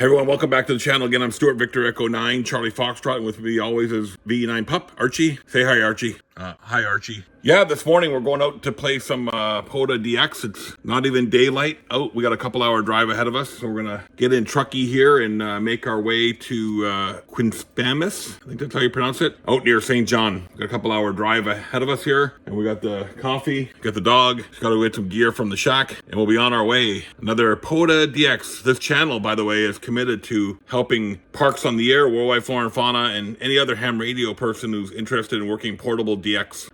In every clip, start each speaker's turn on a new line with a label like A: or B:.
A: Hey everyone, welcome back to the channel again. I'm Stuart Victor Echo 9, Charlie Foxtrot, and with me always is V9 Pup, Archie. Say hi, Archie. Hi, Archie. Yeah, this morning we're going out to play some POTA DX. It's not even daylight out. We got a couple hour drive ahead of us, so we're gonna get in trucky here and make our way to Quispamsis. I think that's how you pronounce it. Out near St. John. Got a couple hour drive ahead of us here, and we got the coffee, got the dog. Just gotta get some gear from the shack, and we'll be on our way. Another POTA DX. This channel, by the way, is committed to helping parks on the air, World Wide Flora Fauna, and any other ham radio person who's interested in working portable DX.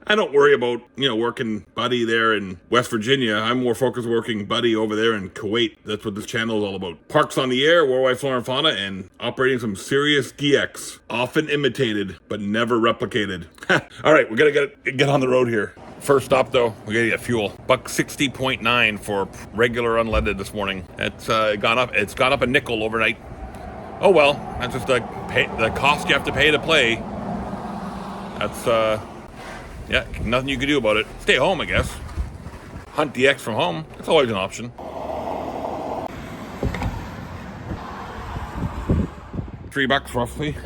A: I don't worry about, working buddy there in West Virginia. I'm more focused working buddy over there in Kuwait. That's what this channel is all about. Parks on the air, World Wide Flora Fauna, and operating some serious DX. Often imitated, but never replicated. All right, we gotta get on the road here. First stop though, we gotta get fuel. $1.60.9 for regular unleaded this morning. It's gone up a nickel overnight. Oh well, that's just the cost you have to pay to play. That's yeah, nothing you can do about it. Stay home, I guess. Hunt DX from home. That's always an option. $3 roughly.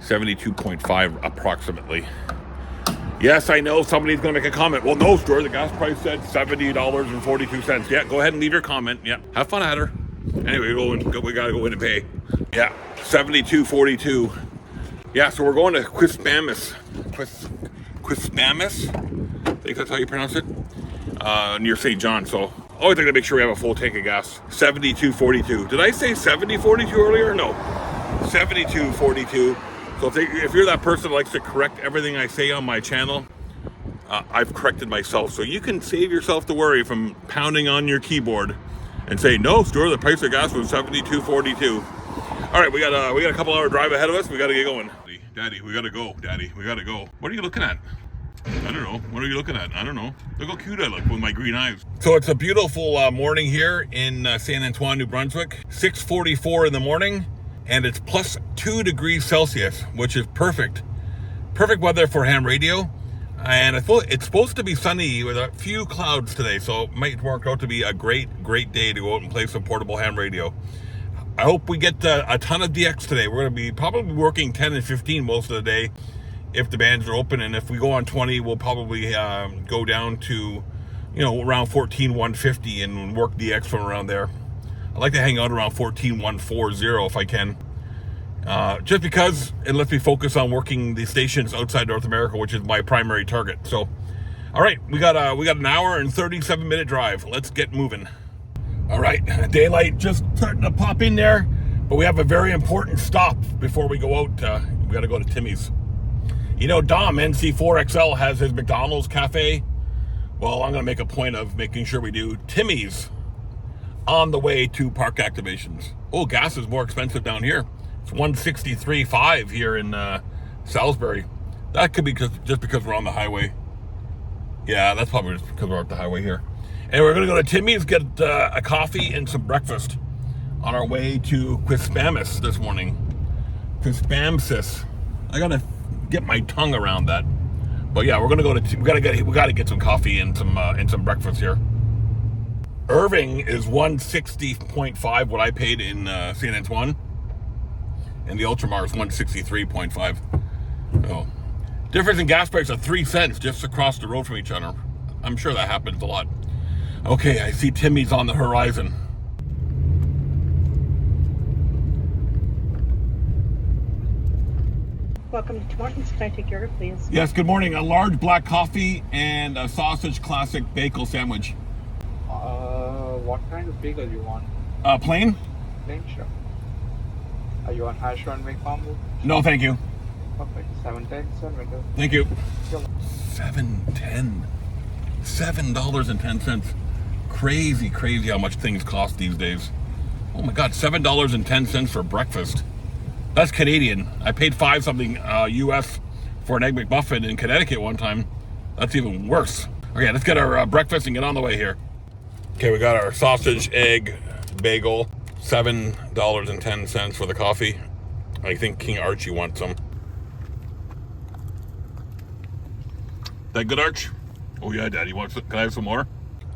A: 72.5 approximately. Yes, I know somebody's gonna make a comment. Well, no, Stuart, the gas price said $70.42. Yeah, go ahead and leave your comment. Yeah, have fun at her. Anyway, we gotta go in and pay. Yeah, $72.42. Yeah, so we're going to Quispamsis. Quispamsis? I think that's how you pronounce it. Near St. John. So always gotta make sure we have a full tank of gas. $72.42. Did I say $70.42 earlier? No, $72.42. So if you're that person that likes to correct everything I say on my channel, I've corrected myself. So you can save yourself the worry from pounding on your keyboard and say, no, Stuart, the price of gas was $72.42. All right, we got a couple hour drive ahead of us. We got to get going. Daddy, we got to go. Daddy, we got to go. What are you looking at? I don't know. What are you looking at? I don't know. Look how cute I look with my green eyes. So it's a beautiful morning here in Saint Antoine, New Brunswick. 6:44 in the morning, and it's plus 2 degrees Celsius, which is perfect. Perfect weather for ham radio. And I thought it's supposed to be sunny with a few clouds today, so it might work out to be a great day to go out and play some portable ham radio. I hope we get a ton of DX today. We're going to be probably working 10 and 15 most of the day if the bands are open. And if we go on 20, we'll probably go down to, around 14,150 and work DX from around there. I like to hang out around 14,140 if I can. Just because it lets me focus on working the stations outside North America, which is my primary target. So, all right, we got an hour and 37-minute drive. Let's get moving. All right, daylight just starting to pop in there, but we have a very important stop before we go out. We got to go to Timmy's. Dom NC4XL has his McDonald's cafe. Well, I'm going to make a point of making sure we do Timmy's on the way to park activations. Oh, gas is more expensive down here. It's $1.63.5 here in Salisbury. That could be just because we're on the highway. Yeah, that's probably just because we're on the highway here. And we're going to go to Timmy's, get a coffee and some breakfast on our way to Quispamsis this morning. Quispamsis. I got to get my tongue around that. But yeah, we're going to go to, we got to get some coffee and some breakfast here. Irving is $160.5, what I paid in Saint Antoine. And the Ultramar is $163.5. Oh. Difference in gas price of 3 cents just across the road from each other. I'm sure that happens a lot. Okay, I see Timmy's on the horizon.
B: Welcome to Morton's. Can I take your order, please?
A: Yes, good morning. A large black coffee and a sausage classic bagel sandwich.
C: What kind of bagel you want?
A: Plain?
C: Plain, sure. Are you on hash brown make combo?
A: No, thank you.
C: Perfect. 710, sir. Window.
A: Thank you. $7.10. $7.10. Crazy how much things cost these days. Oh my God, $7.10 for breakfast. That's Canadian. I paid $5 something US for an Egg McMuffin in Connecticut one time. That's even worse. Okay, let's get our breakfast and get on the way here. Okay, we got our sausage, egg, bagel, $7.10 for the coffee. I think King Archie wants some. That good, Arch? Oh yeah, Daddy, can I have some more?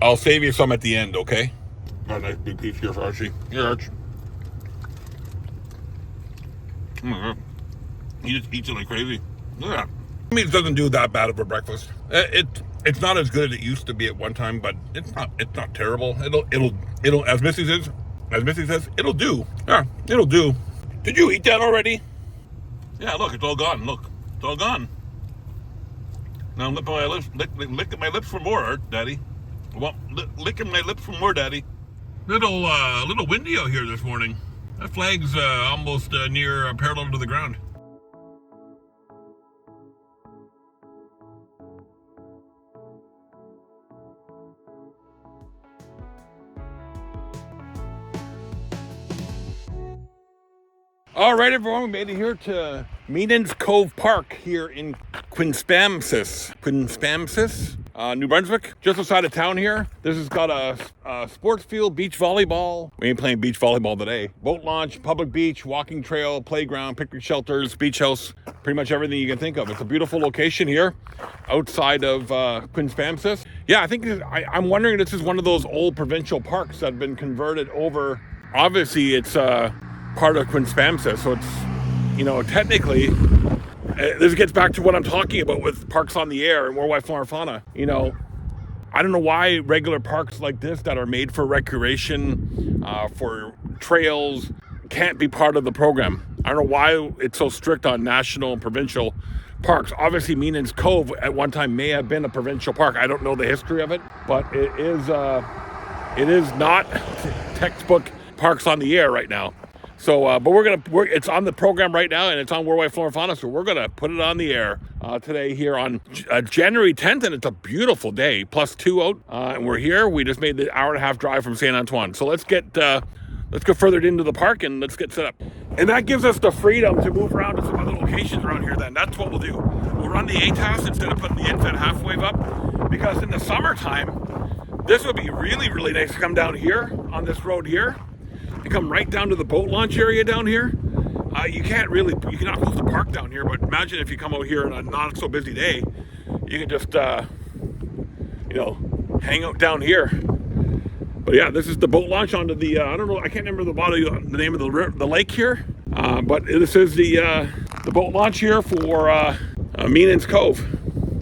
A: I'll save you some at the end, okay? Got a nice big piece here for Archie. Here, Arch. Oh my God. He just eats it like crazy. Look at that. I mean, it doesn't do that bad of a breakfast. It's not as good as it used to be at one time, but it's not terrible. It'll as Missy says, it'll do. Yeah, it'll do. Did you eat that already? Yeah, look, it's all gone. Look, it's all gone. Now I'm licking my lips, licking my lips for more, Daddy. Well, licking my lips for more, Daddy. Little windy out here this morning. That flag's almost near parallel to the ground. All right, everyone, we made it here to Meenan's Cove Park here in Quispamsis, New Brunswick, just outside of town here. This has got a sports field, beach volleyball. We ain't playing beach volleyball today. Boat launch, public beach, walking trail, playground, picnic shelters, beach house, pretty much everything you can think of. It's a beautiful location here outside of Quispamsis. Yeah, I'm wondering if this is one of those old provincial parks that have been converted over. Obviously, it's part of Quispamsis, so it's, technically, this gets back to what I'm talking about with parks on the air and World Wide Flora Fauna. I don't know why regular parks like this that are made for recreation, for trails, can't be part of the program. I don't know why it's so strict on national and provincial parks. Obviously, Meenan's Cove at one time may have been a provincial park. I don't know the history of it, but it is not textbook parks on the air right now. So, but it's on the program right now, and it's on World Wide Flora Fauna, so we're gonna put it on the air today here on January 10th, and it's a beautiful day, +2 out, and we're here. We just made the hour-and-a-half drive from St. Antoine. So let's go further into the park and let's get set up. And that gives us the freedom to move around to some other locations around here then. That's what we'll do. We'll run the ATAS instead of putting the infant half wave up, because in the summertime, this would be really, really nice to come down here on this road here. You come right down to the boat launch area down here. You're not supposed to park down here, but imagine if you come out here on a not so busy day, you can just, hang out down here. But yeah, this is the boat launch onto the, I don't know, I can't remember the name of the lake here, but this is the boat launch here for Meenan's Cove.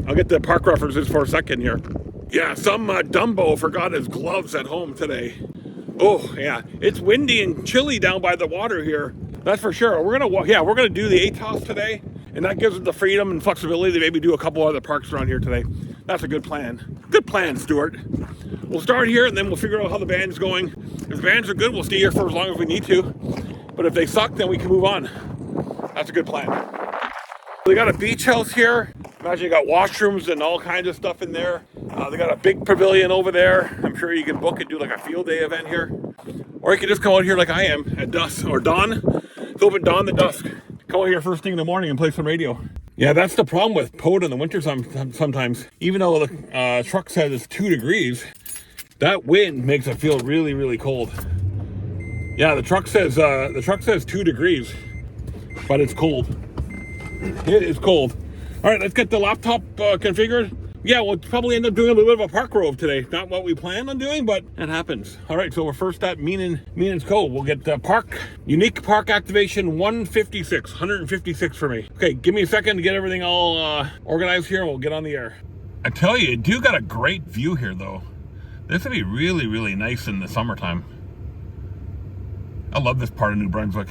A: I'll get the park references for a second here. Yeah, some Dumbo forgot his gloves at home today. Oh yeah, it's windy and chilly down by the water here. That's for sure. We're gonna do the ATOS today, and that gives us the freedom and flexibility to maybe do a couple other parks around here today. That's a good plan. Good plan, Stuart. We'll start here, and then we'll figure out how the band's going. If the bands are good, we'll stay here for as long as we need to. But if they suck, then we can move on. That's a good plan. They got a beach house here. Imagine you got washrooms and all kinds of stuff in there. They got a big pavilion over there. I'm sure you can book and do like a field day event here. Or you can just come out here like I am at dusk or dawn. It's open dawn to dusk. Come out here first thing in the morning and play some radio. Yeah, that's the problem with POTA in the winter sometimes. Even though the truck says it's 2 degrees, that wind makes it feel really, really cold. Yeah, the truck says 2 degrees, but it's cold. It is cold. All right, let's get the laptop configured. Yeah, we'll probably end up doing a little bit of a park rove today. Not what we planned on doing, but it happens. All right, so we're first at Meenan's Cove. We'll get the unique park activation 156 for me. Okay, give me a second to get everything all organized here, and we'll get on the air. I tell you, it do got a great view here, though. This would be really, really nice in the summertime. I love this part of New Brunswick.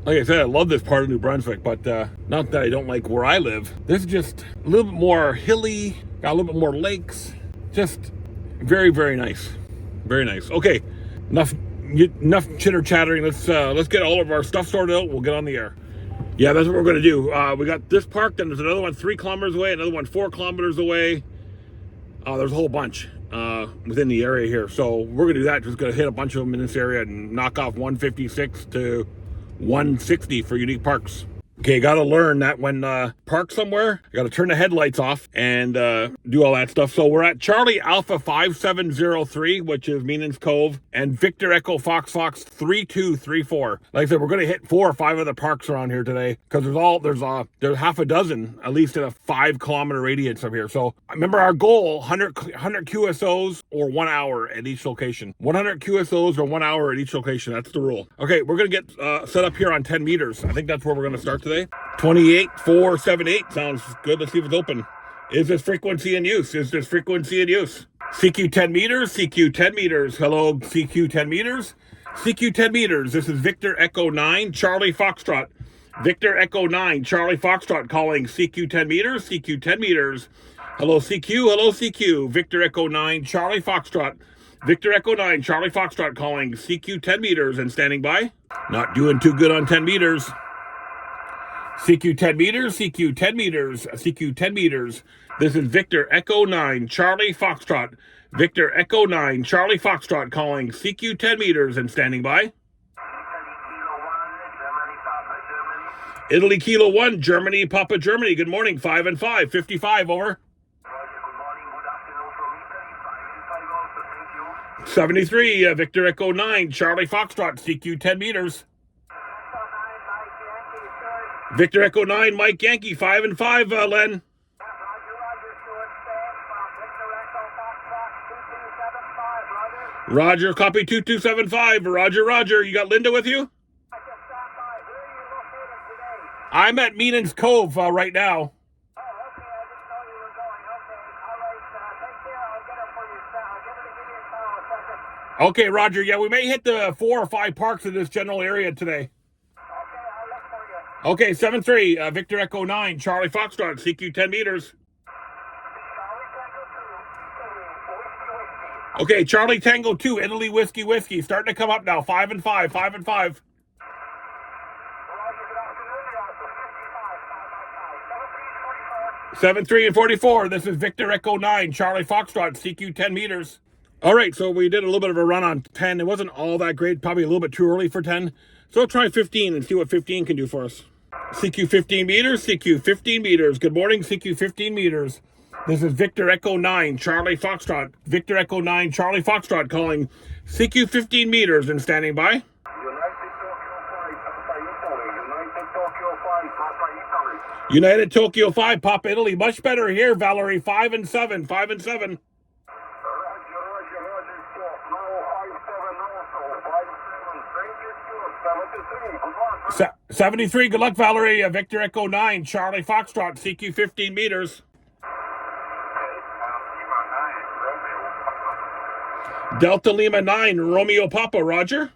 A: Like I said, I love this part of New Brunswick, but not that I don't like where I live. This is just a little bit more hilly, got a little bit more lakes. Just very, very nice. Very nice. Okay, enough chitter chattering. Let's get all of our stuff sorted out. We'll get on the air. Yeah, that's what we're gonna do. We got this park, then there's another one 3 kilometers away, another one 4 kilometers away. There's a whole bunch within the area here. So we're gonna do that. Just gonna hit a bunch of them in this area and knock off 156 to 160 for unique parks. Okay, got to learn that when park somewhere, I got to turn the headlights off and do all that stuff. So we're at Charlie Alpha 5703, which is Meenan's Cove, and Victor Echo Fox 3234. Like I said, we're going to hit 4 or 5 other parks around here today because there's half a dozen, at least in a 5-kilometer radius of here. So remember our goal, 100 QSOs or 1 hour at each location. 100 QSOs or 1 hour at each location. That's the rule. Okay, we're going to get set up here on 10 meters. I think that's where we're going to start today. 28478 sounds good. Let's see if it's open. Is this frequency in use? Is this frequency in use? CQ 10 meters, CQ 10 meters. Hello, CQ 10 meters. CQ 10 meters. This is Victor Echo 9, Charlie Foxtrot. Victor Echo 9, Charlie Foxtrot calling CQ 10 meters, CQ 10 meters. Hello, CQ, Victor Echo 9, Charlie Foxtrot. Victor Echo 9, Charlie Foxtrot calling CQ 10 meters and standing by. Not doing too good on 10 meters. CQ 10 meters, CQ 10 meters, CQ 10 meters. This is Victor Echo 9, Charlie Foxtrot. Victor Echo 9, Charlie Foxtrot calling CQ 10 meters and standing by. Italy Kilo 1, Germany, Papa Germany. Good morning, 5 and 5, 55, over. 73, Victor Echo 9, Charlie Foxtrot, CQ 10 meters. Victor Echo 9, Mike Yankee, 5 and 5, Len. Roger, copy 2275. Roger. You got Linda with you? I'm at Meenan's Cove right now. Okay, Roger. Yeah, we may hit the 4 or 5 parks in this general area today. Okay, 7-3, Victor Echo 9, Charlie Foxtrot, CQ 10 meters. Okay, Charlie Tango 2, Italy Whiskey, starting to come up now, 5 and 5, 5 and 5. 7-3 and 44, this is Victor Echo 9, Charlie Foxtrot, CQ 10 meters. All right, so we did a little bit of a run on 10. It wasn't all that great, probably a little bit too early for 10. So we'll try 15 and see what 15 can do for us. CQ 15 meters, CQ 15 meters. Good morning, CQ 15 meters. This is Victor Echo 9, Charlie Foxtrot. Victor Echo 9, Charlie Foxtrot calling CQ 15 meters and standing by. United Tokyo 5, Papa Italy. Much better here, Valerie. 5 and 7, 5 and 7. 73, good luck, Valerie. Victor Echo 9, Charlie Foxtrot, CQ 15 meters. Delta Lima 9, Romeo Papa, Roger.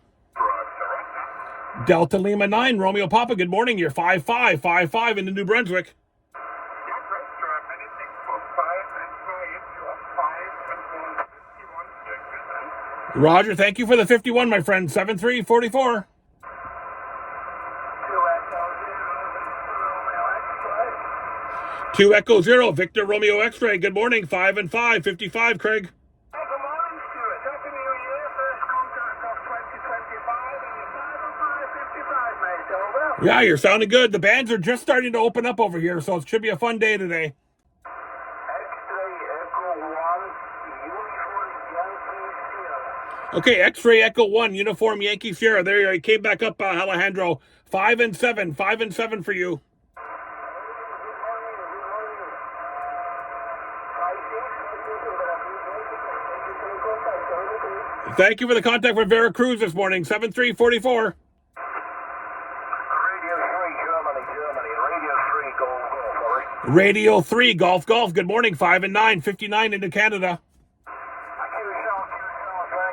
A: Delta Lima 9, Romeo Papa, good morning. You're 5-5, 5-5 into New Brunswick. Roger, thank you for the 51, my friend. 7-3, 44. Two Echo 0, Victor Romeo X-Ray. Good morning, 5 and 5, 55, Craig.
D: Hey, good morning, Stuart. Happy New Year. First contact of 2025 and 5 and 5, 55, mate. Over.
A: Yeah, you're sounding good. The bands are just starting to open up over here, so it should be a fun day today.
D: X-Ray Echo 1, Uniform Yankee Sierra.
A: Okay, X-Ray Echo 1, Uniform Yankee Sierra. There you came back up, Alejandro. 5 and 7, 5 and 7 for you. Thank you for the contact with Veracruz this morning. 7-3, 44.
D: Radio 3, Germany.
A: Radio 3, Golf. Good morning, 5 and 9, 59 into Canada.
D: Thank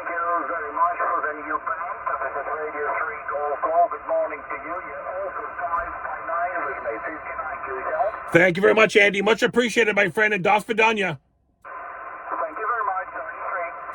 D: you very much for the new band. This is Radio 3, Golf. Good morning to you. You're also 5 by 9 with me, 59 to yourself.
A: Thank you very much, Andy. Much appreciated, my friend, and Das Vidania.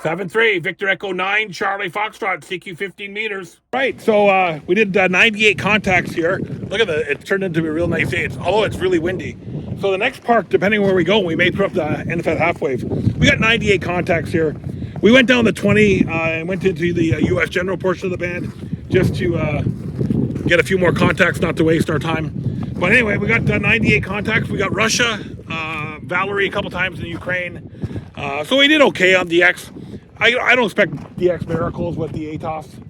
A: 7-3, Victor Echo 9, Charlie Foxtrot, CQ 15 meters. Right, so we did 98 contacts here. Look at it turned into a real nice day, although it's really windy. So the next park, depending on where we go, we may put up the NFET half wave. We got 98 contacts here. We went down to 20 and went into the U.S. general portion of the band just to get a few more contacts, not to waste our time. But anyway, we got 98 contacts. We got Russia, Valerie a couple times in Ukraine. So we did okay on DX. I don't expect DX miracles with the ATOS.